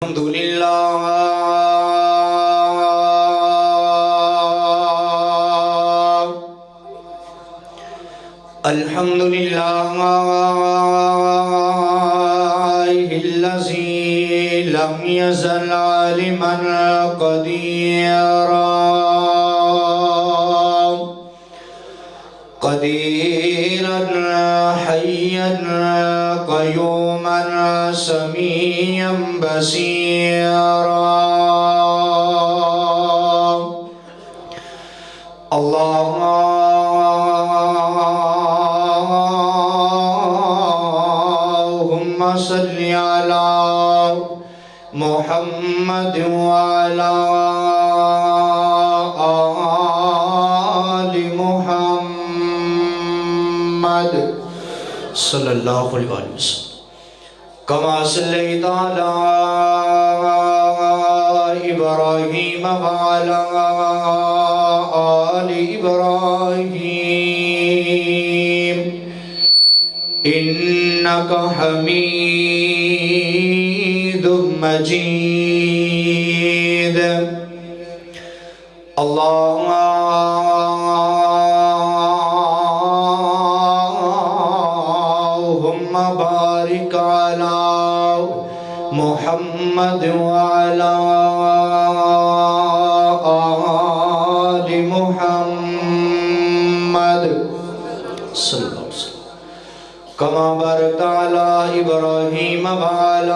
الحمدللہ الحمدللہ الذی لم یزل عالما قدیرا حیا قیوما سمیعا بصیرا اللہم صلی علی محمد وعلی آل محمد صلی اللہ علیہ وسلم کما صلیت علی ابراہیم وعلی آل ابراہیم انکا حمید مجید اللہم بارک علی محمد وعلی آل محمد صلی اللہ علیہ وسلم کما بارکت علی ابراہیم وعلی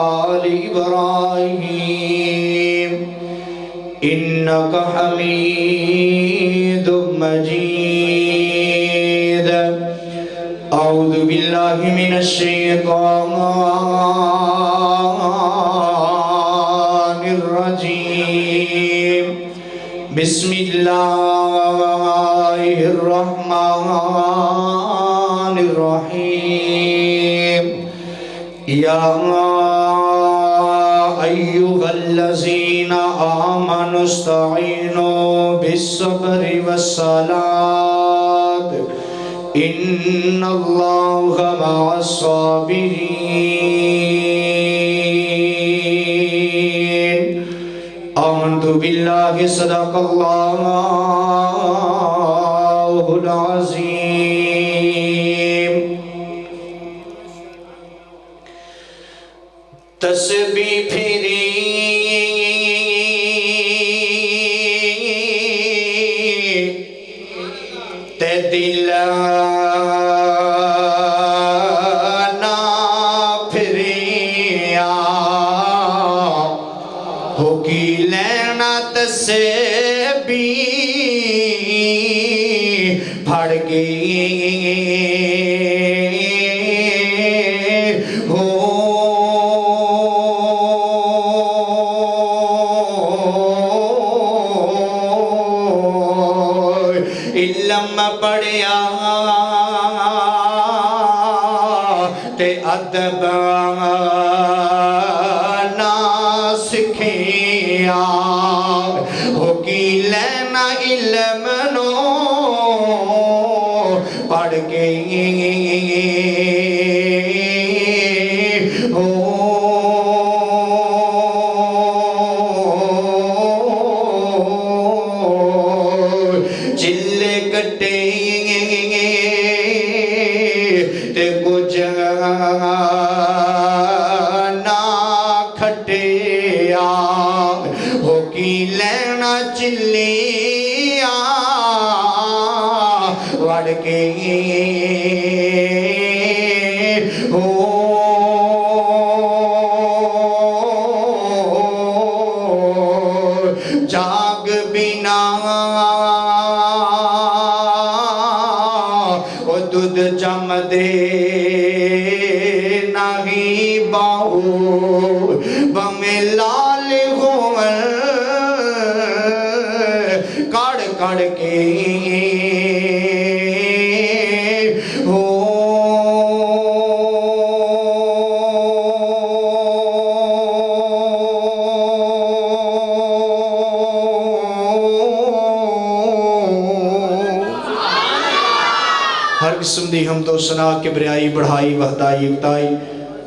آل ابراہیم انکا حمید مجید اعوذ باللہ من الشیطان الرجیم بسم اللہ الرحمن الرحیم یا ایہا الذین آمنوا استعینوا بالصبر والصلاة ان اللہ مع الصابرین آمنت باللہ صدق اللہ العظیم تسبیح پھری تے دل نہ پھریا ہو کی لینا تسبیح پھڑ گئی ہو علم پڑھیا تے ادب نہ سکھیا ہو کی لینا علم نو پڑھ گئی ہو چلے کٹے تے کچھ نہ کھٹیا ہو کی لینا چلیا وڑ کے ہو جاگ بنا دودھ جم دے نہیں باہو بمیں لال ہوئے کڑ کڑ کے ہو ہر قسم دی حمد و ثنا کبریائی بڑھائی وحدائی اکتائی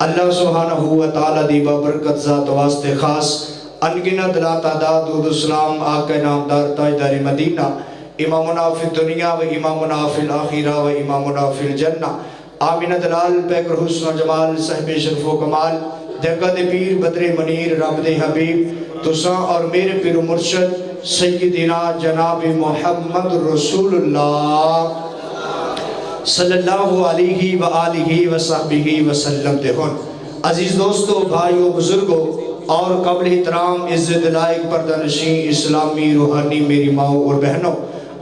اللہ سبحانہ و تعالیٰ دی بابرکت ذات واسطے خاص انگنت لا تعداد درود السلام آقا نامدار تاجدار مدینہ امامنا فی الدنیا و امامنا فی الآخرہ و امامنا فی الجنہ آمین دلال پیکر حسن و جمال صاحب شرف و کمال جگت پیر بدر منیر رب دے حبیب تساں اور میرے پیر و مرشد سیدنا جناب محمد رسول اللہ صلی اللہ علیہ وآلہ وصحبہ وسلم دے ہون۔ عزیز دوستو، بھائیو، بزرگو اور قبل احترام عزت لائق پردہ نشین اسلامی روحانی میری ماں اور بہنوں،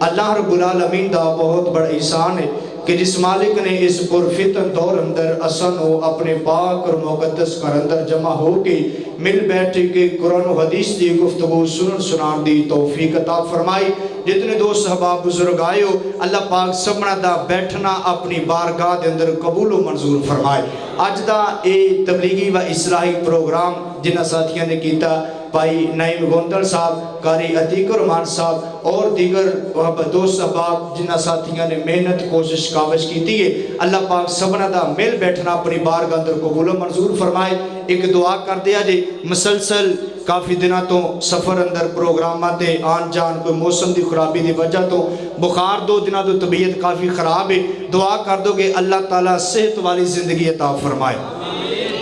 اللہ رب العالمین دا بہت بڑا احسان ہے کہ جس مالک نے اس پرفتن دور اندر اسن و اپنے پاک اور مقدس کر اندر جمع ہو کے مل بیٹھے کے قرآن و حدیث دی گفتگو سنان دی توفیق عطا فرمائی۔ جتنے دوست احباب بزرگ آئے ہو، اللہ پاک سبنا دا بیٹھنا اپنی بارگاہ دے اندر قبول و منظور فرمائے۔ آج دا اے تبلیغی و اصلاحی پروگرام جنہ ساتھیاں نے کیتا بھائی نعیم گوندل صاحب، قاری عتیق الرحمان صاحب اور دیگر دوست احباب جنہ ساتھیاں نے محنت کوشش کاوش کیتی ہے، اللہ پاک سبنا دا مل بیٹھنا اپنی بارگاہ اندر قبول و منظور فرمائے۔ ایک دعا کر دیا جے، مسلسل کافی دنہ تو سفر اندر پروگرامات آن جان کوئی موسم دی خرابی دی وجہ تو بخار 2 دنہ تو طبیعت کافی خراب ہے، دعا کر دو کہ اللہ تعالیٰ صحت والی زندگی عطا فرمائے۔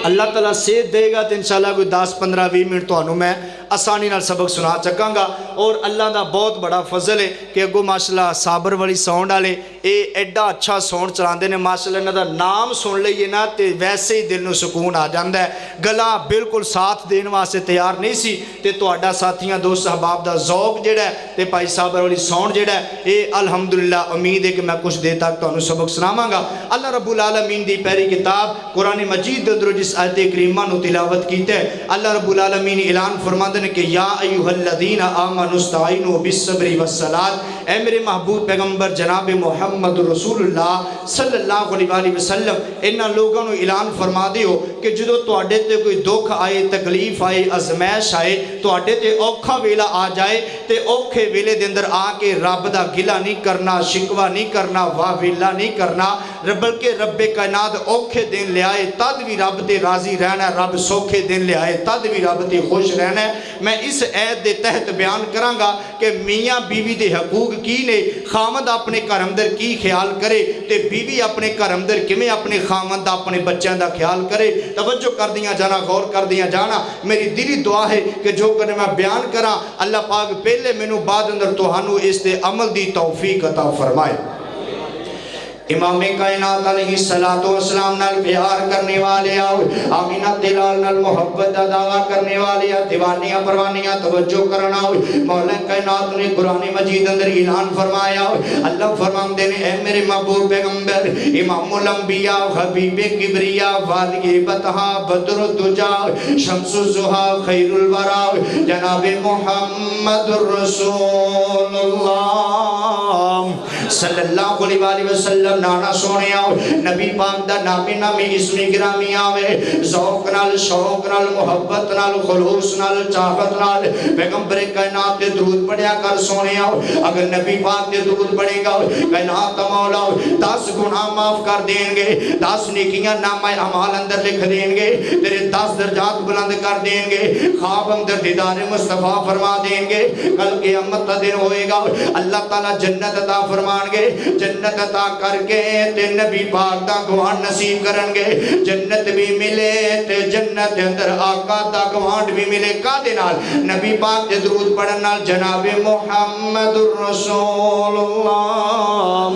اللہ تعالیٰ صحت دے گا تو انشاءاللہ کوئی 10-15-20 منٹ تو آنوں میں آسانی نال سبق سنا چکاں گا۔ اور اللہ دا بہت بڑا فضل ہے کہ اگو ماشاءاللہ صابر والی ساؤنڈ آلے اے ایڈا اچھا ساؤنڈ چلاندے نے، ماشاءاللہ انہاں دا نام سن لئیے نا تے ویسے ہی دل نو سکون آ جاندہ ہے۔ گلا بالکل ساتھ دین واسے تیار نہیں سی تے تو اڈا ساتھیاں دوست احباب دا ذوق جڑا ہے تے پائی صابر والی ساؤنڈ جڑا ہے، اے الحمدللہ امید ہے کہ میں کچھ دیر تک تو انہوں سبق سناواں گا۔ اللہ رب العالمین دی پہلی کتاب قرآن مجید در جس آیت کریمہ نو تلاوت کیتے ہیں، اللہ رب العالمین اعلان فرماندے نے کہ یا ایوہ الذین آمنوا استعینوا بالصبر والصلاۃ، اے میرے محبوب پیغمبر جناب محمد رسول اللہ صلی اللہ علیہ وسلم، انہاں لوگوں نو اعلان فرما دیو کہ جدو تواڈے تے کوئی دکھ آئے، تکلیف آئے، ازمائش آئے، تواڈے تے اوکھا ویلا آ جائے تے اوکھے ویلے دے اندر آ کے رب دا گلہ نہیں کرنا، شکوہ نہیں کرنا، واہ ویلا نہیں کرنا، بلکہ رب کائنات اوکھے دن لے آئے تد بھی رب تے راضی رہنا ہے، رب سوکھے دن لے آئے تد بھی رب تے خوش رہنا ہے۔ میں اس عید دے تحت بیان کروں گا کہ میاں بیوی دے حقوق کی نے، خامد اپنے گھر اندر کی خیال کرے تے بیوی اپنے گھر اندر کیویں اپنے خامد اپنے بچوں دا خیال کرے۔ توجہ کر دیاں جانا، غور کر دیاں جانا، میری دلی دعا ہے کہ جو کرنے میں بیان کراں اللہ پاک پہلے مینوں بعد اندر تہانوں اس تے عمل دی توفیق عطا فرمائے۔ امام کائنات علیہ السلام نال پیار کرنے والے آؤ، آمینہ دلال نال محبت دا دعویٰ کرنے والے آؤ، دیوانیاں پروانیاں توجہ کرنا آؤ۔ مولا کائنات نے قرآن مجید اندر اعلان فرمایا آؤ، اللہ فرمان دینے اے میرے محبوب پیغمبر امام الانبیاء حبیب کبریاء والی بتہا بدر الدجا شمس الزہا خیر الورا جناب محمد رسول اللہ صلی اللہ علیہ وسلم نانا سونے آؤ، نبی پاک دا نامی نامی اسمی گرامی آوے، ذوق نال شوق نال محبت نال خلوص نال چاہت نال پیغمبر کائنات دے درود پڑھیا کر سونے آؤ۔ اگر نبی پاک دے درود پڑھے گا کائنات مولا 10 گناہ معاف کر دیں گے، 10 نیکیاں نامہ اعمال اندر لکھ دیں گے، تیرے 10 درجات بلند کر دیں گے، خواب اندر دیدار مصطفیٰ فرما دیں گے۔ کل قیامت کا دن ہوئے گا، اللہ تعالیٰ جنت عطا فرمان گے، جنت عطا کر کے تے نبی پاک دا گوان نصیب کرن گے، جنت بھی ملے تے جنت اندر آقا دا گوان بھی ملے۔ کا دے نال نبی پاک دے درود پڑھن نال جناب محمد رسول اللہ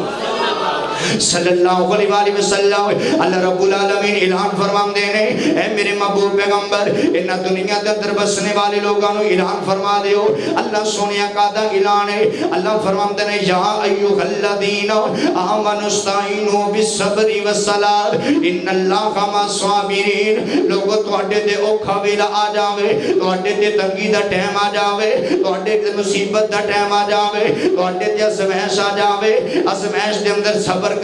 صلی اللہ علیہ وسلم اللہ رب العالمین اعلان فرمان دینے اے میرے محبوب پیغمبر انہا دنیا دے اندر بسنے والے لوگانو اعلان فرما دیو۔ اللہ سونیا کا دا اعلان ہے، اللہ فرمان دینے یا ایوہ الذین آمنوا استعینوا بالصبر والصلاۃ ان اللہ مع الصابرین۔ لوگو تواڈے تے اوکھا ویلا آ جاوے، تواڈے تے تنگی دا ٹائم آ جاوے، تواڈے تے مصیبت دا ٹائم آ جاوے، تواڈے تے ازمائش آ جاوے، ازمائش دے اندر صبر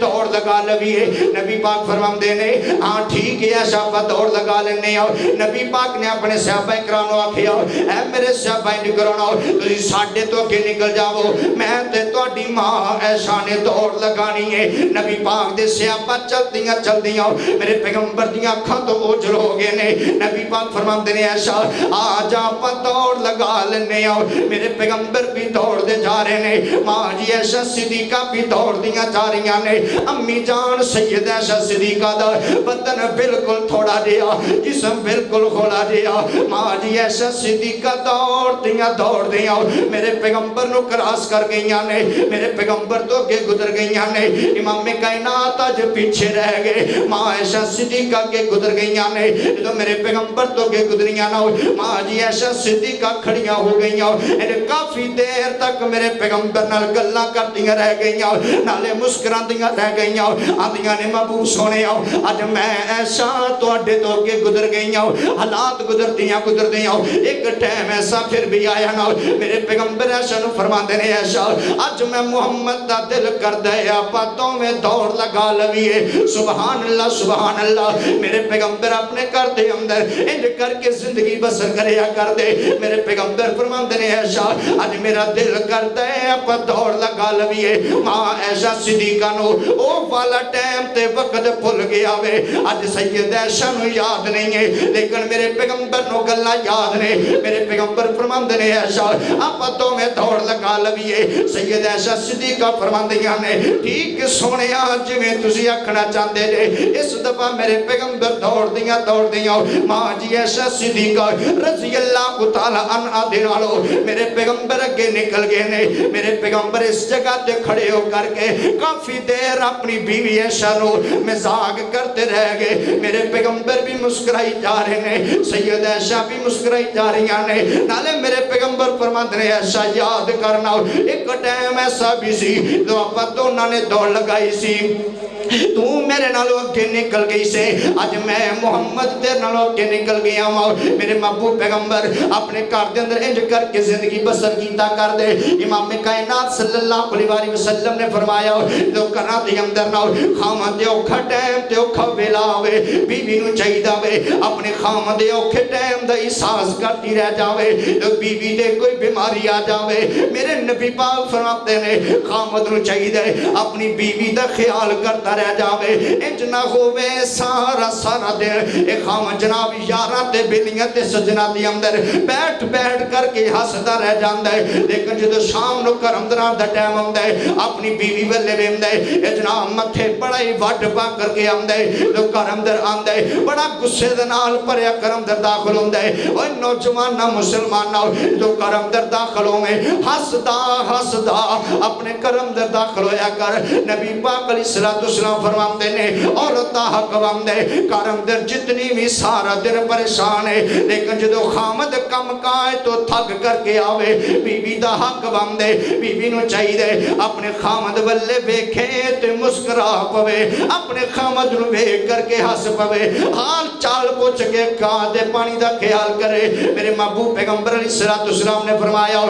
دوڑ لگا لویے نبی پاک فرماندے نے ہاں ٹھیک ہے ایسا آپا دوڑ لگا لینے آؤ نبی پاک نے اپنے صحابہ کرام نو آکھیا اے میرے صحابہ کرام تسی ساڈے تو اگے نکل جاؤ میں تے تہاڈی ماں ایسا نے دوڑ لگانی ہے نبی پاک دے صحابہ چلدیاں میرے پیغمبر دیاں اکھاں تو اوجھل ہو گئے نے نبی پاک فرماندے نے ایسا آج آپا دوڑ لگا لینے آؤ میرے پیغمبر بھی دوڑ دے جا رہے نے ماں جی ایسا صدیقہ بھی دوڑ دیاں جا رہی نے امی جان سید ایسا صدیقہ دا بدن بالکل تھوڑا دیا جسم بالکل کھولا دیا ماں جی ایسا صدیقہ دوڑ دیا میرے پیغمبر نو کراس کر گئیاں نے میرے پیغمبر تو کے گزر گئیاں نے امام کائنات آج پیچھے رہ گئے ماں ایسا صدیقہ کے گزر گئیاں نے جو میرے پیغمبر تو کے گزریاں نہ ماں جی ایسا صدیقہ کھڑیاں ہو گئیاں کافی دیر تک میرے پیغمبر نال گلاں کرتیاں رہ گئیاں نالے مسکراندیاں رہ گئیاں آندیاں نے محبوب سونے اج میں ایسا تواڈے تو کے گزر گئیاں حالات گزردیاں ایک ٹائم ایسا پھر بھی آیا نا میرے پیغمبر ایسا نو فرماندے نے ایسا اج میں محمد دا دل کر دے آپا تو میں دوڑ لگا لویے سبحان اللہ میرے پیغمبر اپنے گھر دے اندر انج کر کے زندگی بسر کریا کر دے میرے پیغمبر فرماندے نے ایسا اج میرا دل کر دے آپا دوڑ لگا لویے ماں ایسا صدیقہ نو او والا ٹائم تے وقت بھول گیا وے اج سید ایسا نو یاد نہیں ہے لیکن میرے پیغمبر نو گلا یاد نے میرے پیغمبر فرماندے نے ایسا آپا تو میں دوڑ لگا لویے سید ایسا صدیقہ فرماندیاں نے ٹھیک سونے آج میں تسی آکھنا چاہتے جے اس دفعہ میرے پیغمبر دوڑ دیاں ماں جی ایسا صدیقہ رضی اللہ تعالی عنہ دے نالو میرے پیغمبر اگے نکل گئے نے میرے پیغمبر اس جگہ تے کھڑے ہو کر کے کافی دیر اپنی بیوی ایسا نو مزاق کرتے رہ گئے میرے پیغمبر بھی مسکرائی جا رہے ہیں سید ایسا بھی مسکرائی جا رہی نے نالے میرے پیغمبر فرماندے نے ایسا یاد کرنا ایک ٹائم ایسا بھی سی جو آپا دونوں نے دوڑ لگائی سی تو میرے نالوں اگے نکل گئی سے آج میں محمد تیرے نالوں اگے نکل گیا ہوں میرے محبوب پیغمبر اپنے گھر دے اندر انج کر کے زندگی بسر کیتا کر دے امام کائنات صلی اللہ علیہ وسلم نے فرمایا جو گھراں دے اندر نہ خاوند دے اوکھا ٹائم تے اوکھا ویلا آوے بیوی نو چاہیدا وے اپنے خاوند دے اوکھے ٹائم دا احساس کرتی رہ جاوے بیوی دے کوئی بیماری آ جاوے میرے نبی پاک فرماتے نے خاوند نو چاہیدا اپنی بیوی دا خیال کرتا رہ جاوے انج نہ ہووے سارا دن اے خاوند جناب یاراں تے بیلیاں تے سجنا دے اندر بیٹھ کر کے ہسدا رہ جاندا ہے لیکن جدوں شام نو کرمدراں دا ٹائم ہوندا ہے اپنی بیوی ولے ویندا ہے اے جناب متھے بڑا ہی وڈ پا کر کے آندا ہے جو کرمدر آندا ہے بڑا غصے دے نال بھریا کرمدر داخل ہوندا ہے اوے نوجواناں مسلماناں جو کرمدر داخل ہوے ہسدا اپنے کرمدر داخل ہویا کر نبی پاک علیہ الصلوۃ والسلام فرماندے نے عورت حق وندے کرمدر جتنی بھی سارا دن پریشان ہے لیکن جدو خامد کم کائے تو تھک کر کے آوے بیوی دا حق وندے بیوی نو چاہیے اپنے خامد ولے ویکھے تے مسکرا پوے اپنے خامد نو ویکھ کر کے ہس پوے حال چال پوچھ کے کھا دے پانی دا خیال کرے میرے محبوب پیغمبر علیہ الصلوۃ والسلام نے فرمایا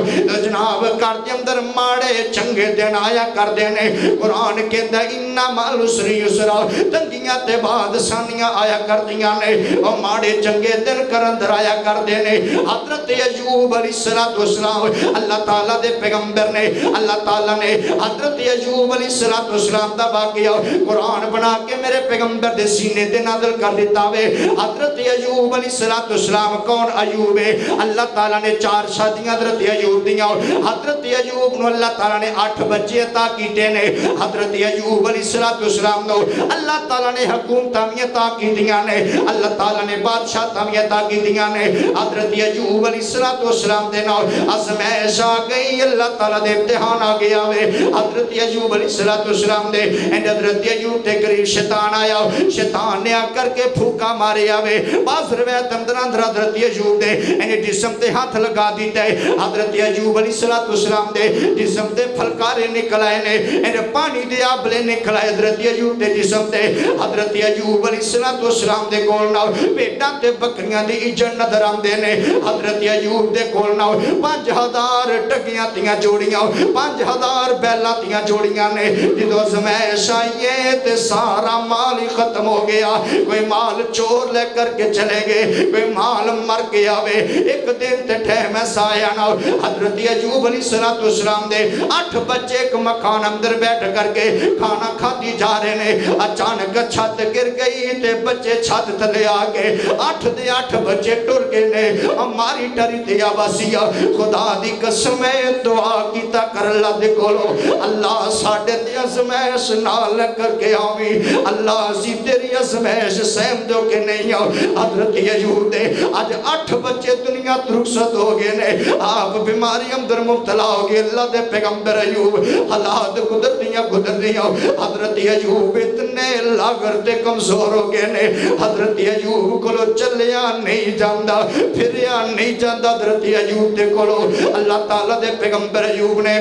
جناب گھر دے اندر ماڑے چنگے دن آیا کر دے نے قرآن کہندا انما مال العسری یسرا تنگیاں تے بعد سانیاں آیا کر دیاں نے او ماڑے چنگے دن کرن در آیا کر دے نے حضرت ایوب علیہ الصلوۃ والسلام اللہ تعالیٰ دے پیغمبر نے اللہ تعالیٰ نے حضرت ایوب علیہ الصلوۃ والسلام دا واقعہ قرآن بنا کے میرے پیغمبر دے سینے تے نازل کر دیتا وے حضرت ایوب علیہ الصلوۃ والسلام کون ایوب ہے اللہ تعالیٰ نے 4 شادیاں حضرت ایوب دیاں حضرت ایوب نو اللہ تعالیٰ نے 8 بچے عطا کیتے نے حضرت ایوب علیہ الصلوۃ والسلام نو اللہ تعالیٰ نے حکومتاں بھی عطا کیتیاں نے اللہ تعالیٰ نے بادشاہتاں بھی عطا کیتیاں نے حضرت ایوب علیہ الصلوۃ والسلام دے نال آزمائش آ گئی اللہ تعالیٰ دے امتحان آ گیا وے حضرت ایوب علیہ الصلوۃ والسلام دے حضرت ایوب تے قریب شیطان آیا شیطان نے آ کر کے پھوکا ماریا وے بعض روایت اندر حضرت ایوب دے جسم تے ہاتھ لگا دیتا ہے حضرت ایوب علیہ الصلوۃ والسلام دے جسم تے پھلکارے نکل آئے نے پانی دے آبلے نکل آئے حضرت ایوب دے جسم تے حضرت ایوب علیہ السلام دے کول نال بھیڈاں تے بکریاں دی عجن نظر آندے نے حضرت ایوب دے کول نال 5000 ٹگیاں تیاں جوڑیاں 5000 بیلاں تیاں جوڑیاں نے جدوں آزمائش آئی ہے تے سارا مال ہی ختم ہو گیا کوئی مال چور لے کر کے چلے گئے کوئی مال مر گیا وے ایک دن تے ٹھہم ایسا آیا نا حضرت ایوب علیہ السلام دے 8 بچے ایک مکان اندر بیٹھ کر کے کھانا کھاتی جا رہے نے اچانک چھت گر گئی تے بچے چھت تلے آگے 8 دے 8 بچے ٹر گئے نے ہماری ٹری دیا واسیا خدا دی قسم دعا کیتا کر اللہ دے کولو اللہ ساڈے تے ازمائش نال کر کے آویں اللہ اسی تیری ازمائش سہم دو کہ نہیں آؤ حضرت ایوب دے آج 8 بچے دنیا رخصت ہو گئے نے آپ بیماری اندر مبتلا ہو گئے اللہ دے پیغمبر ایوب حالات گزر دیاں حضرت ایوب اتنے لاغر تے کمزور ہو گئے نے حضرت ایوب کولو چلیا نہیں جاندا پھریا نہیں جاندا حضرت ایوب دے کولو اللہ تعالیٰ دے پیغمبر ایوب نے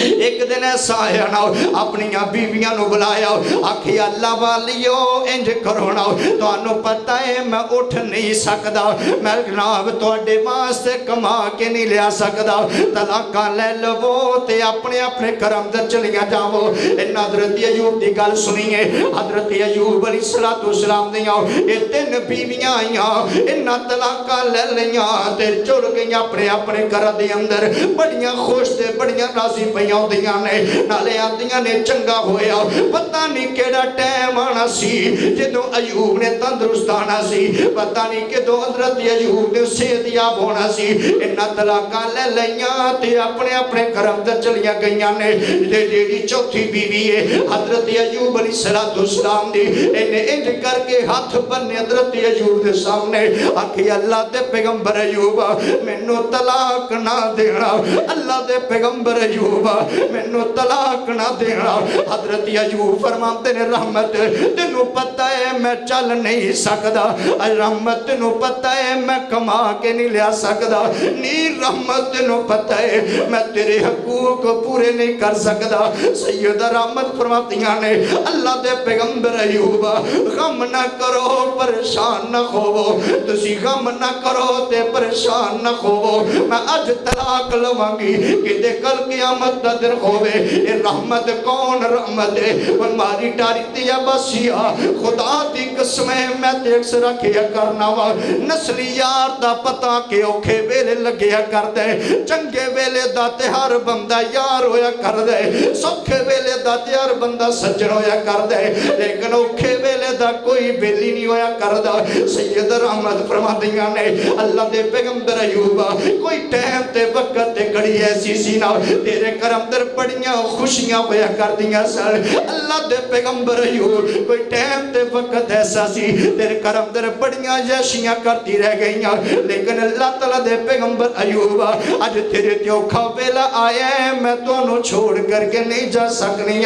ایک دن ایسا آیا نا اپنی بیویاں نو بلایا آکھی اللہ والیو انج کرونا تو انو پتہ ہے میں اٹھ نہیں سکدا میں جناب توڑے واسطے کما کے نہیں لیا سکدا طلاقاں لے لو تے اپنے اپنے کرم در چلیاں جاؤ ان حضرت ایوب دی گل سنیے حضرت ایوب علیہ السلام دیاں یہ 3 بیویاں آئیاں انہاں طلاقاں لے لیاں تے چل گئیاں اپنے اپنے گھر دے اندر بڑیاں خوش تے بڑیاں راضی پیاں دیاں نے نالے آدیاں نے چنگا ہویا پتہ نہیں کیڑا ٹائم آنا سی جدوں ایوب نے تندرست آنا سی پتہ نہیں کدوں حضرت ایوب نے صحت یاب ہونا سی انہاں طلاقاں لے لیاں تے اپنے اپنے گھر تے چلیاں گئیاں نے جیڑی چوتھی بیوی ہے حضرت ایوب علیہ السلام دی انہیں انج کر کے ہاتھ بننے حضرت ایوب دے سامنے آکھی اللہ دے پیغمبر ایوب مینوں طلاق نہ دینا اللہ دے پیغمبر ایوب مینوں طلاق نہ دینا حضرت ایوب فرماتے نے رحمت تینوں پتہ ہے میں چل نہیں سکدا رحمت تینوں پتہ ہے میں کما کے نہیں لیا سکدا نہیں رحمت تینوں پتہ ہے میں تیرے حقوق پورے نہیں کر سکدا سیدہ رحمت فرماتیاں نے اللہ دے پیغمبر ایوب غم نہ کرو پریشان نہ ہوو تسی غم نہ کرو تے پریشان نہ ہوو میں اج طلاق لواں گی کہ دے کل قیامت دا دن ہوئے اے رحمت کون رحمت ہے ہماری ٹاری دیا بسیا خدا دی قسمیں میں دیکھ سے رکھیا کرنا وا نسلی یار دا پتا کہ اوکھے ویلے لگیا کر دے چنگے ویلے دا ہر بندہ یار ہویا کر دے سوکھے ویلے دا ہر بندہ سجن ہویا کر دے لیکن اوکھے ویلے دا کوئی بیلی نہیں ہویا کر دا سید رحمت فرما دیاں نے اللہ دے پیغمبر ایوب کوئی ٹائم تے وقت تے گھڑی ایسی سی نا تیرے کرم در بڑیاں خوشیاں ہویا کر دیاں سر اللہ دے پیغمبر ایوب کوئی ٹائم تے وقت ایسا سی تیرے کرم در بڑیاں یشیاں کرتی رہ گئیاں لیکن اللہ تعالیٰ دے پیغمبر ایوب آج تیرے تیوکھا ویلا آیا ہے میں تو انہوں چھوڑ کر کے نہیں جا سکنی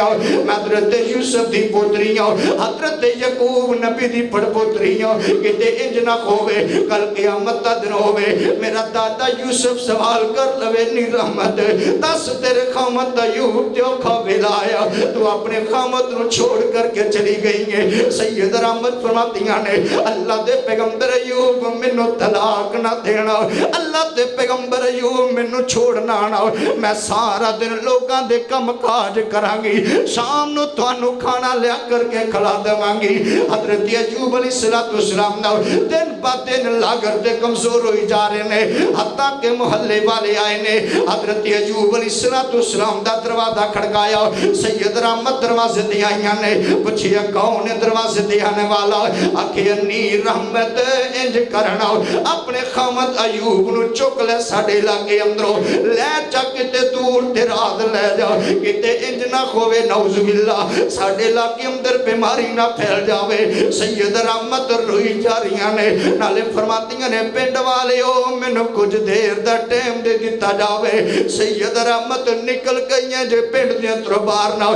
میں حضرت یوسف دی پوتری حضرت یعقوب نبی دی پڑ پوتری کہ تے انج نہ ہوئے کل قیامت تا دن ہوئے میرا دادا یوسف سوال کر لوے نہیں رحمت دس تیرے خامت ایوب تیوکھا ویلا آیا تو اپنے خامت نو چھوڑ کر کے چلی گئی ہیں سید رحمت فرماتیاں نے اللہ دے پیغمبر ایوب منو طلاق نہ دینا اللہ دے پیغمبر ایوب منو چھوڑنا نہ میں سارا دن لوگاں دے کم کاج کران گی شام نو توانو کھانا لیا کر کے کھلا دواں گی حضرت ایوب علیہ السلام نہ دن با دن لاغر دے کمزور ہوئی جا رہے نے حتیٰ کہ محلے والے آئے نے حضرت ایوب علیہ السلام دا دروازہ کھڑکایا سید رحمت دروازے دی آئیاں نے پوچھیا کون دروازے دی آنے والا آکھے انی رحمت انج کرنا اپنے خامد ایوب نو چک لے ساڑے لاغے اندروں لے جا کتے دور تے رات لے جا کتے انج نہ خوے نعوذ باللہ ساڑے لاغے اندر بیماری نہ پھیل جاوے سید رحمت روئی جا رہیاں نے نالے فرماتیاں نے پینڈ والے ہو میں نو کچھ دیر دا ٹیم دے دیتا جاوے سید رحمت نکل گئیاں جے پینڈ دیا تربار نہ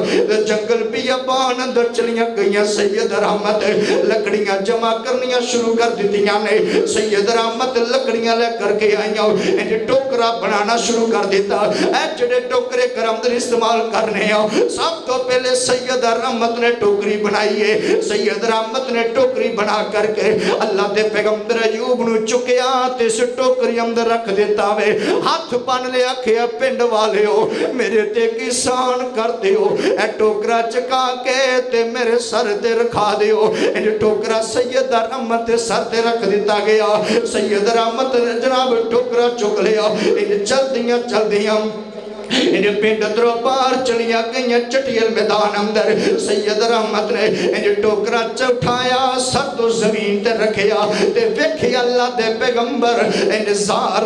جنگل بیابان اندر چلیاں گئیاں سید رحمت لکڑیاں جمع کرنیاں شروع کر دیتیاں نے سید رحمت لکڑیاں لے کر کے آئیاں انجھے ٹوکر ٹوکرا بنانا شروع کر دیتا. اے جڑے ٹوکرے کرمدر استعمال کرنے ہیں سب تو پہلے سید رحمت نے ٹوکری بنائی ہے. سید رحمت نے ٹوکری بنا کر کے اللہ دے پیغمبر ایوب نو چکیا تے اس ٹوکری اندر رکھ دیتا وے. ہاتھ بن لیا کھیا پنڈ والے ہو میرے تے کسان کرتے ہو اے ٹوکرا چکا کے تے میرے سر تے رکھا دے ہو. ان ٹوکرا سید رحمت تے سر تے رکھ دیتا گیا. سید رحمت نے جناب ٹوکرا چک لیا. ان چل دیاں انہیں پینڈ درو پار چلیاں گئیاں چٹیل میدان اندر. سید رحمت نے انہیں ٹوکرا چوٹھایا سر تو زمین تے رکھیا تے ویکھی اللہ دے پیغمبر انہیں زار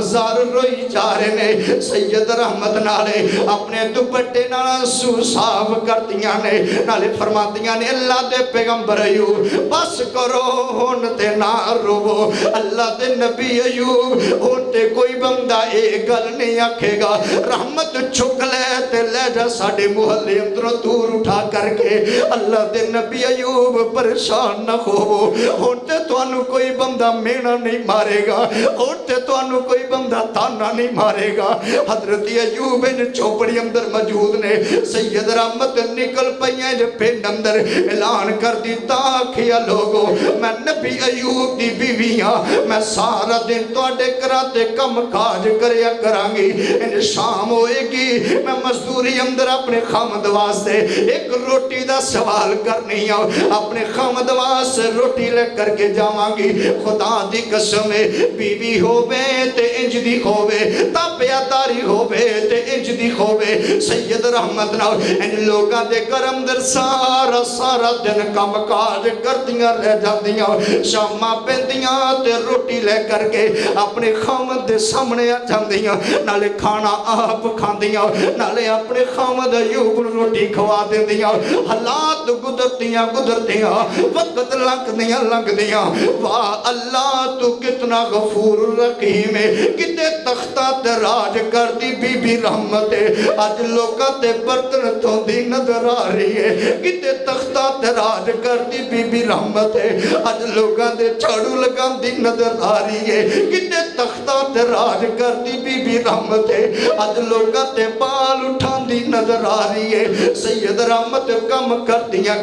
روئی جا رہے نے. سید رحمت نالے اپنے دوپٹے نال سو صاف کرتیاں نے نالے فرماتیاں نے اللہ دے پیغمبر ایوب بس کرو ہون تے نہ رو. اللہ دے نبی ایوب ہون تے کوئی بندہ ایک گل نہیں آکھے گا. رحمت چھک لے تے لے جا ساڑے محلے اندروں دور اٹھا کر کے. اللہ دے نبی ایوب پریشان نہ ہو. ہوتے تو انو کوئی بندہ مینا نہیں مارے گا. ہوتے تو انو کوئی بندہ تانا نہیں مارے گا. حضرت ایوب ان چوپڑی اندر موجود نے. سید رحمت نکل پئیاں جو پینڈ اندر اعلان کر دیتا کیا لوگو میں نبی ایوب دی بیویاں میں سارا دن تو اڈے کراتے کم کاج کریا کرانگی. ان شام ہوئے گی میں مزدوری اندر اپنے خامد واسطے ایک روٹی دا سوال کرنی ہوں. اپنے خامد واسطے روٹی لے کر کے جاوانگی. خدا دی قسم بیوی ہووے تے انج دی ہووے تابعداری ہووے تے انج دی ہووے. سید رحمت نال ان لوگاں دے گھر اندر سارا دن کم کاج کردیاں رہ جاندیاں. شاماں پیندیاں تے روٹی لے کر کے اپنے خامد دے سامنے آ جاندیاں. نالے کھانا آپ کھاندیاں نالے اپنے خامد ایوب روٹی کھوا دیندیاں. حالات گزرتیاں وقت لنگ دیاں. واہ اللہ تو کتنا غفور رحیم ہے. کتے تختہ تے راج کر دی بی بی رحمت ہے. آج لوگاں تے برتن تو دی نظر آ رہی ہے. کتے تختہ تے راج کر دی بی بی رحمت ہے. آج لوگاں تے جھاڑو لگا دی نظر آ رہی ہے. کتے تختہ تے راج کر دی بی بی رحمت ہے. آج لوگاں تے بال اٹھان دی نظر آ رہی ہے. سید رحمت کم کر دیا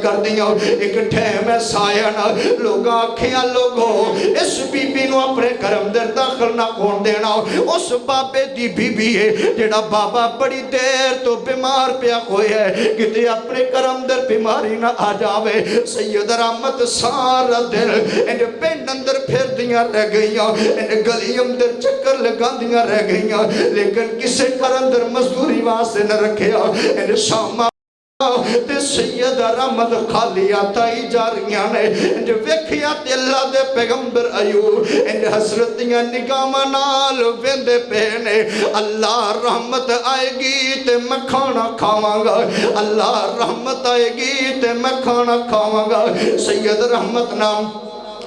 ایک ٹھیم ایسا آیا نا لوگاں آکھیاں لوگوں اس بی بی نو اپنے کرم در داخل نہ کون دینا. اس بابے دی بی بی ہے جڑا بابا بڑی دیر تو بیمار پیا ہوئے ہے کتے اپنے کرم در بیماری نہ آ جاوے. سید رحمت سارا دل ان پینڈ اندر پھر دیاں رہ گئیاں ان گلی اندر چکر لگا دیاں رہ گئیاں لیکن کسے کرم در مزدوری واسے نہ رکھیا. ان شامہ تے سید رحمت خالی آتا ہی جا رہیاں نے. جو ویکھیا تے اللہ دے پیغمبر ایوب ان حسرتیاں نگاہاں نال ویندے پے نے. اللہ رحمت آئے گی تے میں کھانا کھاواں گا. اللہ رحمت آئے گی تے میں کھانا کھاواں گا. سید رحمت نام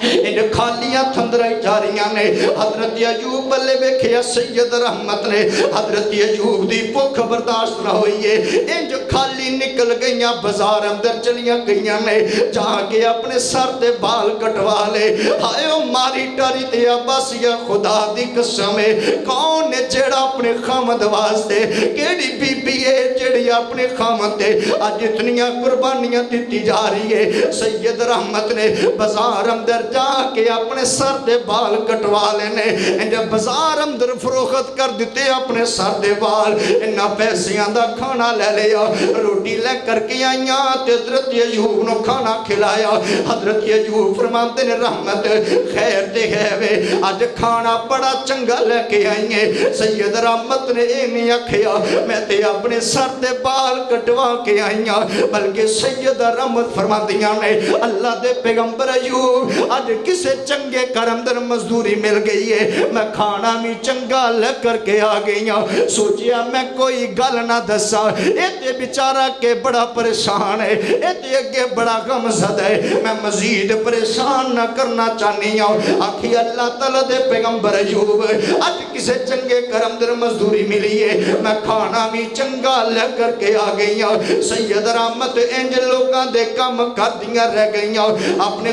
ان خالیاں تھندرائی جاریاں نے. حضرت ایوب بلے ویکھیا سید رحمت نے. حضرت ایوب دی بھوک برداشت نہ ہوئی ہے. انج خالی نکل گئیاں بازار اندر چلیاں گئیاں نے. جا کے اپنے سر دے بال کٹوا لے. ہائے او ماری ٹاری تے عباسیہ خدا دی قسم ہے کون ہے جڑا اپنے خامد واسطے کیڑی بی بی ہے جڑی اپنے خامد دے آج اتنیاں قربانیاں دیتی جا رہی ہے. سید رحمت نے بازار اندر جا کے اپنے سر دے بال کٹوا لینے. انجا بازار اندر فروخت کر دیتے اپنے سر دے بال. انہا پیسیاں دا کھانا لے لیا روٹی لے کر کے آئیاں تے حضرت ایوب نو کھانا کھلایا. حضرت ایوب فرماتے نے رحمت خیر دے ہے آج کھانا بڑا چنگا لے کے آئیے. سید رحمت نے نہیں آکھیا میں تے اپنے سر دے بال کٹوا کے آئیاں بلکہ سید رحمت فرماتیاں نے اللہ دے پیغمبر ایوب آج کسے چنگے کرم در مزدوری مل گئی ہے میں کھانا بھی چنگا لے کر کے آ گئیاں. سوچیا میں کوئی گل نہ دسا ایتے بیچارہ کے بڑا پریشان ہے ایتے اگے بڑا غم زد ہے میں مزید پریشان نہ کرنا چاہنی ہوں. آکھی اللہ تعالیٰ دے پیغمبر ایوب آج کسے چنگے کرم در مزدوری ملی ہے میں کھانا بھی چنگا لے کر کے آ گئیاں. سید رحمت انج لوگاں دے کم کر دیاں رہ گئیاں. اپنے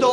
2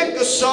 100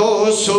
200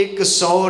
100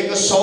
100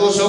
200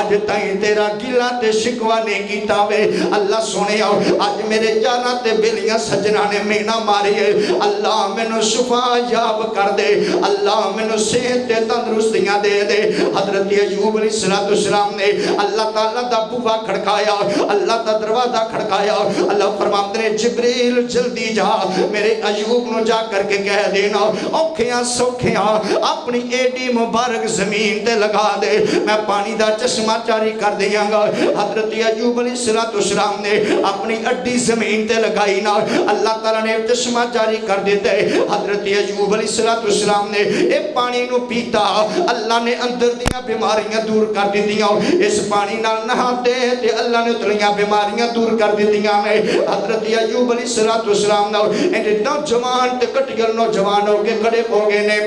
اج تائیں تیرا گلا تے شکوا نہیں کیتا وے اللہ سونے اج میرے جانا تے بیلیاں سجنا نے مینا ماری ہے اللہ مینوں شفا یاب کر دے اللہ مینوں صحت تے تندرستیاں دے دے حضرت ایوب علیہ السلام نے اللہ تعالیٰ دا بوا کھڑکایا اللہ دا دروازہ کھڑکایا اللہ فرماتے ہیں جبریل جلدی جا میرے ایوب نو جا کر کے کہہ دینا اوکھیاں سوکھیاں اپنی ایڈی مبارک زمین تے لگا دے میں پانی دا چشمہ جاری کر دیاں گا حضرت ایوب علیہ السلام نے اپنی اڈی زمین تے لگائی نا اللہ تعالیٰ نے چشمہ جاری کر دیتے حضرت ایوب علیہ السلام نے اے پانی نو پیتا اللہ نے اندر دیاں بیماریاں دور کر دیتیاں اس پانی نال نہاتے تے اللہ نے اتلیاں بیماریاں دور کر دیتیاں نے حضرت ایوب علیہ السلام نے انہیں نوجوان تے کٹگل نوجوان ہو کے کھڑے ہو گئے نے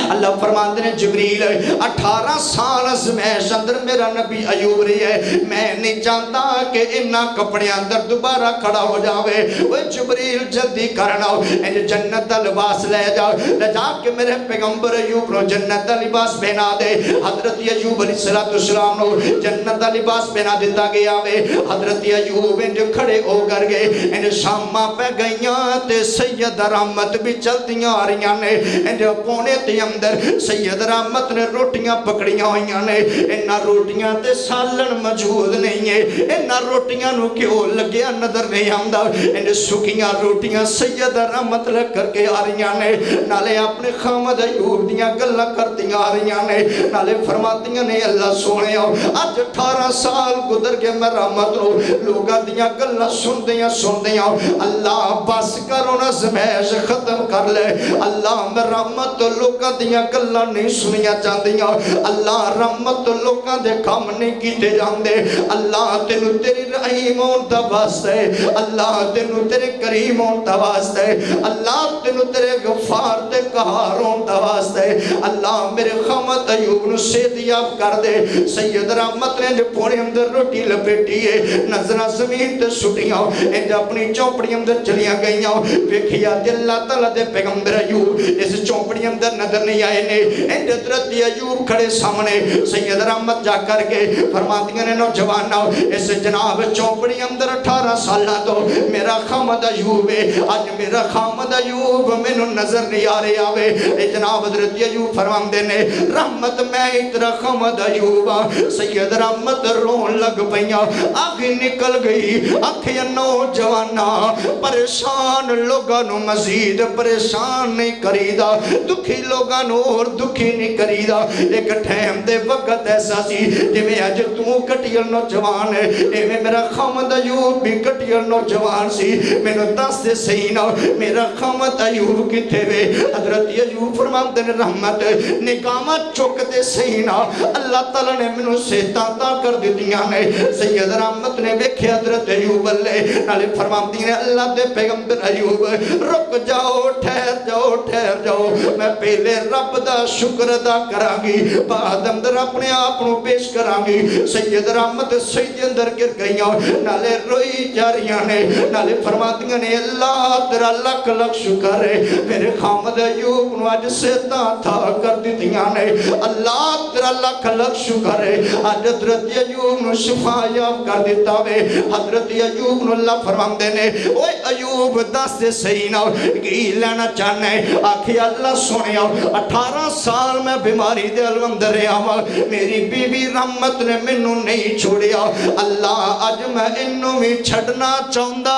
اللہ فرماتے ہیں جبریل 18 سال ازمائش اندر میرا نبی ایوب رہی ہے میں نہیں چاہتا کہ انہاں کپڑے اندر دوبارہ کھڑا ہو جاوے وہ جبریل جلدی کرنا انہیں جنت دا لباس لے جا کہ میرے پیغمبر ایوب نو جنت دا لباس پہنا دے حضرت ایوب علیہ السلام نو جنت دا لباس پہنا دیتا گیا وے حضرت ایوب انہیں کھڑے ہو کر گئے انہیں شامہ پہ گئیاں تے سید رحمت بھی چلتیاں آ رہیاں نے انہیں پونے اندر سید رحمت نے روٹیاں پکڑیاں ہوئیاں نے انہاں روٹیاں تے سالن موجود نہیں ہے انہاں روٹیاں نو کیوں لگیا نظر نہیں آمدا انہیں سکیاں روٹیاں سید رحمت لے کر کے آ رہیاں نے نالے اپنے خامد ایوب دیاں گلہ کرتیاں آ رہیاں نے نالے فرماتیاں نے اللہ سونے آج 18 سال گزر کے میں رحمت رو لوگاں دیاں گلہ سن دیاں اللہ بس کرو نا زمائش ختم کر لے اللہ میں رحمت لوگاں دیاں گلاں نہیں سنیاں چاندیاں اللہ رحمت لوکاں دے کام نہیں کیتے جاندے اللہ تینو تیری رحیم ہون دا واسطے اللہ تینو تیرے کریم ہون دا واسطے اللہ تینو تیرے غفار تے قہار ہون دا واسطے اللہ میرے خامد ایوب نو صحتیاب کر دے سید رحمت نے جو پونے اندر روٹی لپیٹی ہے نظرہ زمین تے سٹیاں انجا اپنی چوپڑی اندر چلیاں گئیاں ویکھیا دے اللہ تعالیٰ دے پیغمبر ایوب اس چوپڑی اندر نظر نہیں آئے نے ان حضرت ایوب کھڑے سامنے سید رحمت جا کر کے فرماتیاں نے نوجوانہ اس جناب چوپڑی اندر 18 سالہ تو میرا خامد ایوب ہے آج میرا خامد ایوب میں نو نظر نہیں آ رہے آوے اے جناب حضرت ایوب فرماندے نے رحمت میں اترا خامد ایوب سید رحمت رون لگ پئیاں آگے نکل گئی آنکھیں نوجوانہ پریشان لوگاں نو مزید پریشان نہیں کریدا دکھی لوگاں نو اور دکھی نہیں کریدا ایک ٹھیم دے وقت ایسا سی جی میں آج تو کٹیل نوجوان ہے اے میں میرا خامد ایوب بھی کٹیل نوجوان سی میں نو دس دے سینا میرا خامد ایوب کی تھے وے حضرت ایوب فرماتے نے رحمت نکامت چوک دے سینا اللہ تعالیٰ نے میں نو سہتاتا کر دی دیاں نے سید رحمت نے بیکھے حضرت ایوب اللہ نالے فرماتی نے اللہ دے پیغمبر ایوب رک جاؤ ٹھہر جاؤ میں پہلے رب دا شکر ادا کرانگی بعد اندر اپنے آپنوں پیش کرانگی سید رحمت سید اندر گر گئیاں نالے روئی جاریاں نے نالے فرماتیاں نے اللہ تیرا لکھ لکھ شکر ہے میرے خامد ایوب نو آج سیتا تھا کر دیتیاں نے اللہ تیرا لکھ لکھ شکر ہے آج حضرت ایوب نو شفا یاب کر دیتا وے حضرت ایوب نو اللہ فرمان دینے اوے ایوب دس دے سینا گی لینا چاہنے آکھی اللہ سونے 18 سال میں بیماری دے الوندر رہا میری بی بی رحمت نے منو نہیں چھوڑیا اللہ آج میں انو میں چھڑنا چاہندہ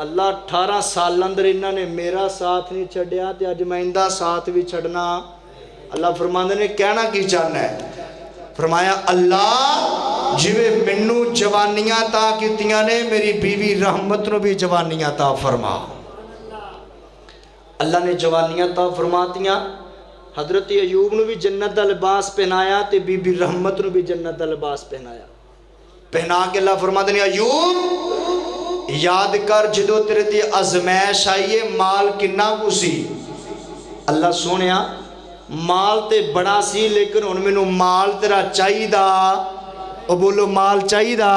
اللہ 18 سال اندر انہوں نے میرا ساتھ نہیں چھڑیا تے آج میں اندہ ساتھ بھی چھڑنا اللہ فرماندے نے کہنا کی چاہنا ہے فرمایا اللہ جوے منو جوانیاں تا کیتیاں نے میری بیوی رحمت نو بھی جوانیاں تا فرما اللہ نے جوانیاں تا فرماتیاں حضرت ایوب نو بھی جنت دا لباس پہنایا تے بی بی رحمت نو بھی جنت دا لباس پہنایا پہنا کے اللہ فرماتے ہیں ایوب یاد کر جدو تیرے تے ازمائش آئیے مال کنا کو سی اللہ سونیا مال تے بڑا سی لیکن ان میں نو مال تیرا چاہی دا او بولو مال چاہی دا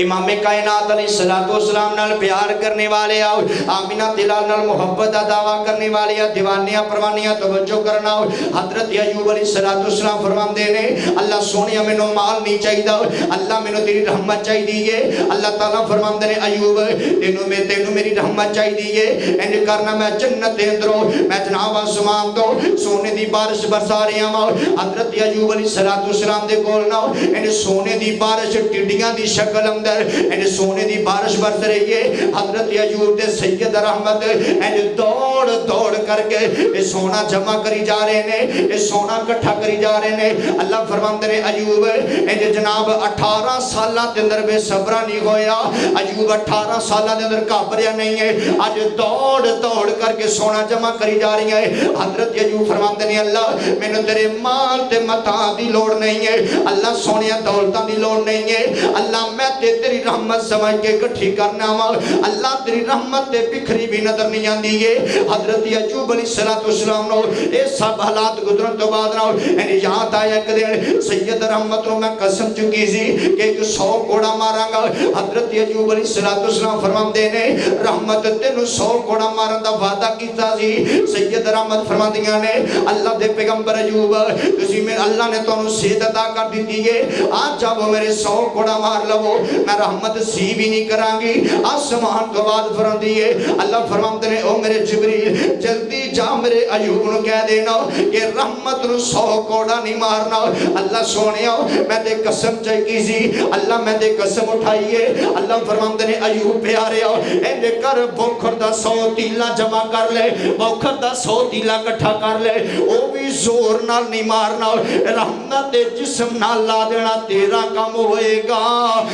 امام کائنات علیہ الصلوۃ والسلام نال پیار کرنے والے آؤ آمینہ دلال نال محبت دا دعویٰ کرنے والے دیوانیاں پروانیاں توجہ کرنا آؤ حضرت ایوب علیہ الصلوۃ والسلام فرماندے نے اللہ سونیا مینوں مال نہیں چاہیے اللہ مینوں تیری رحمت چاہیے اللہ تعالیٰ فرماندے نے ایوب تینوں میری رحمت چاہیے انج کرنا میں جنت دے اندروں میں جناب آسمان تو سونے دی بارش برسا رہا ہاں حضرت ایوب علیہ الصلوۃ والسلام دے کول نہ انج سونے دی بارش ٹڈیاں دی شکل اندر انج سونے دی بارش برس رہی ہے حضرت ایوب دے سید رحمت انج دوڑ دوڑ کر کے سونا جمع کری جا رہے نے سونا اکٹھا کری جا رہے نے اللہ فرماندے نے ایوب انج جناب 18 سالاں دے اندر بے صبرا نہیں ہویا ایوب 18 سالاں دے اندر گھبریا نہیں ہے اج دوڑ دوڑ کر کے سونا جمع کری جا رہی ہے حضرت ایوب فرماندے نے اللہ مینوں تیرے مال تے متاع دی لوڑ نہیں ہے اللہ سونیا دولتاں دی لوڑ نہیں ہے اللہ میں تیری رحمت سمجھ کے اکٹھی کرنا وا اللہ تیری رحمت تے بکھری بھی نظر نہیں آندی ہے حضرت ایوب علیہ الصلوۃ والسلام نو اے سب حالات گزرن تو بعد نو یعنی یاد آیا ایک دن سید رحمت نو میں قسم چکی سی کہ 100 کوڑا ماراں گا حضرت ایوب علیہ الصلوۃ والسلام فرماندے نے رحمت تینوں 100 کوڑا مارن دا وعدہ کیتا سی سید رحمت فرماندیاں نے اللہ دے پیغمبر ایوب تسی میں اللہ نے تانوں صحت عطا کر دتی ہے آج جب میرے 100 کوڑا مار لو میں رحمت سی بھی نہیں کراں گی آسمان تو بعد فرماندی ہے اللہ فرماندے نے او میرے جبریل جلدی جا میرے ایوب نو کہہ دینا کہ رحمت نو 100 کوڑا نہیں مارنا اللہ سونیا میں تے قسم چکی سی اللہ میں تے قسم اٹھائیے اللہ فرماندے نے ایوب پیارے اے کر بوکھر دا 100 تیلا جمع کر لے بوکھر دا 100 تیلا اکٹھا کر لے او بھی زور نال نہیں مارنا رحمت جسم نال لا دینا تیرا کام ہوئے گا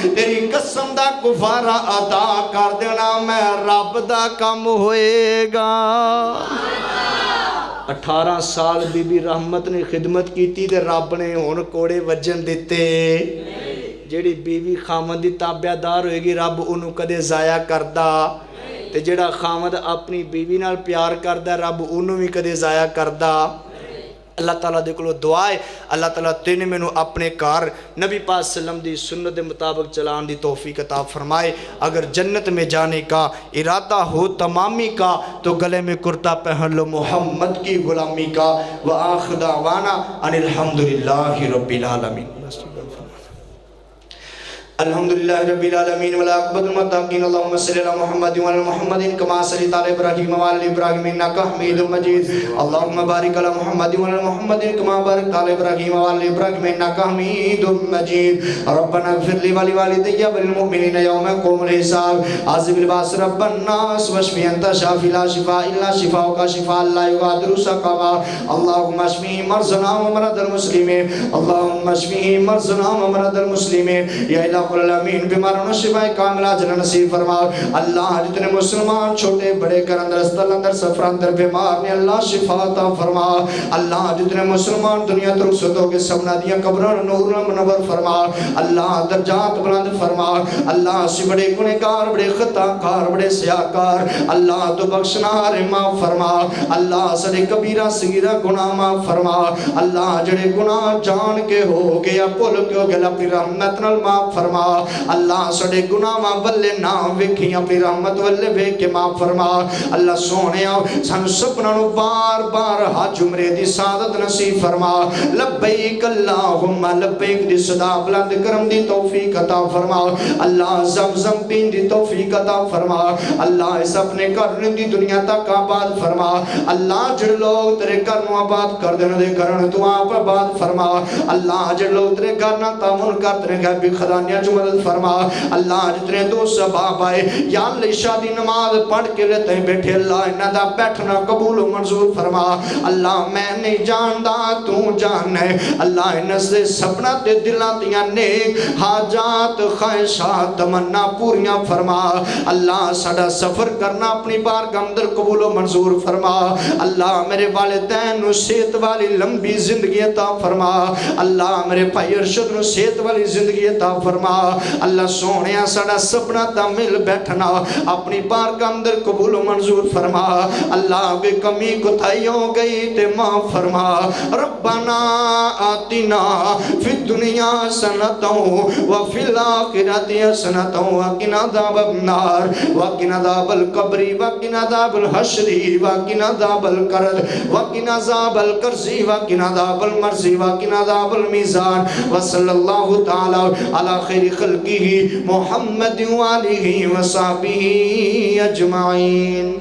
تیری قسم دا کفارہ ادا کر دینا میں رب دا کام ہوئے گا 18 سال بی بی رحمت نے خدمت کیتی تے رب نے ہن کوڑے وجن دیتے جیڑی بیوی خامد دی تابع دار ہوئے گی رب انہوں کدے ضائع کردا تے جیڑا خامد اپنی بیوی نال پیار کردا رب انہوں بھی کدے ضائع کردا اللہ تعالیٰ دے کلو دعا ہے اللہ تعالیٰ تینے میں اپنے کار نبی پاک صلی اللہ علیہ وسلم دی سنت مطابق چلان دی توفیق عطا فرمائے اگر جنت میں جانے کا ارادہ ہو تمامی کا تو گلے میں کرتا پہن لو محمد کی غلامی کا وآخر دعوانا ان الحمدللہ رب العالمین الحمدللہ رب العالمین والعاقبۃ للمتقین اللهم صل علی محمد وعلی محمد کما صلیت علی ابراہیم وعلی ابراہیم انک حمید مجید اللهم بارک علی محمد وعلی محمد کما بارکت علی ابراہیم وعلی ابراہیم انک حمید مجید ربنا اغفر لی ولوالدی وللمؤمنین یوم یقوم الحساب عاذب الباس رب الناس واشفی انت شافی لا شفاء الا شفاؤک شفاء لا یغادر سقما اللهم اشفی مرضنا ومرضى المسلمین اللهم اشفی مرضنا ومرضى المسلمین یا الہ العالمین بیماروں شفاء کاملہ جنہ نصیب فرما اللہ جتنے مسلمان چھوٹے بڑے کر اندر استل اندر سفر اندر بیمار نے اللہ شفاء عطا فرما اللہ جتنے مسلمان دنیا ترک ستوں کے سبنا دیا قبران نور منور فرما اللہ درجات بلند فرما اللہ سے بڑے گنہگار بڑے خطا کار بڑے سیاکار اللہ تو بخشنا معاف فرما اللہ سڑے کبیرہ صغیرہ گناہ معاف فرما اللہ جڑے گناہ جان کے ہو گیا پل کے ہو گیا اپنی رحمت نال معاف فرما اللہ سڑے گناہ ماں بلے نام ویکھی اپنی رحمت والے ویک کے معاف فرما اللہ سونے سانو سپنا نو بار بار حج عمرے دی سعادت نصیب فرما لبیک اللہم لبیک دی صدا بلند کرم دی توفیق عطا فرما اللہ زمزم پین دی توفیق عطا فرما اللہ اس اپنے کرنے دی دنیا تک آباد فرما اللہ جڑ لوگ تیرے کرنوں آباد کر دینا دے کرن تو آپ آباد فرما اللہ جڑ لوگ تیرے کرنا تامن کر تیرے گھر بھی خدانیاں جو مدد فرما اللہ جتنے دو سباب آئے یا اللہ شادی نماز پڑھ کے لیتے ہیں بیٹھے اللہ انہا دا بیٹھنا قبول و منظور فرما اللہ میں نہیں جاندہ تو جان ہے اللہ انہا سے سپنا تے دلان دیا نیک حاجات خواہشات تمنا پوریاں فرما اللہ سڑا سفر کرنا اپنی بار گمدر قبول و منظور فرما اللہ میرے والدین نو صحت والی لمبی زندگی عطا فرما اللہ میرے بھائی ارشد نو صحت والی زندگی عطا فرما اللہ سونے ساڑا سبنا تا مل بیٹھنا اپنی بارگاہ اندر قبول و منظور فرما اللہ بے کمی کوتاہی ہو گئی تے معاف فرما ربنا آتنا فی الدنیا حسنۃ وفی الآخرۃ حسنۃ وقنا عذاب النار وقنا عذاب القبر وقنا عذاب الحشر وقنا عذاب القرد وقنا عذاب القرز وقنا عذاب المرض وقنا عذاب الميزان وصلی اللہ تعالی علی خیر خلقہ محمد وآلہ وصحبہ اجمعین.